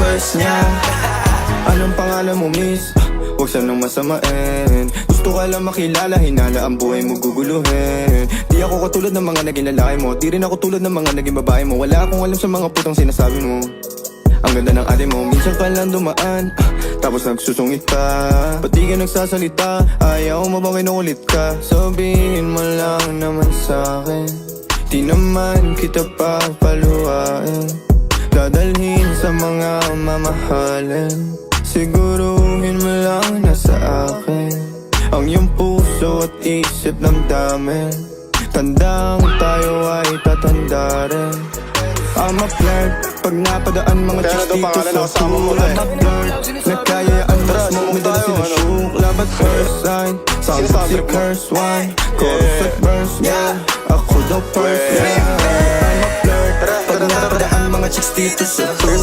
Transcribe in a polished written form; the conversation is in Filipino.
first niya. Anong pangalan mo, miss? Huwag sanang masamain. Gusto ka lang makilala, hinala ang buhay mo guguluhin. Di ako katulad ng mga naging lalaki mo, di rin ako tulad ng mga naging babae mo. Wala akong alam sa mga putong sinasabi mo. Ang ganda ng ate mo, minsan ka lang dumaan, tapos nagsusungit ka. Ba't di ka nagsasalita? Ayaw mo bang kinukulit ka? Sabihin mo lang naman sa'kin, di naman kita papaluhain. Dadalhin sa mga mamahalin, siguruhin mo lang na sa akin ang iyong puso at isip damdamin. Tandang tayo ay tatanda rin. I'm a flirt, pag napadaan mga chicks dito sa pool. I'm a flirt, nagkayaan mas mo, may dala sila shook. Love at first sight, sound si curse one. Chorus at verse, yeah, ako daw first, yeah. I'm a flirt, pag napadaan mga chicks dito sa pool.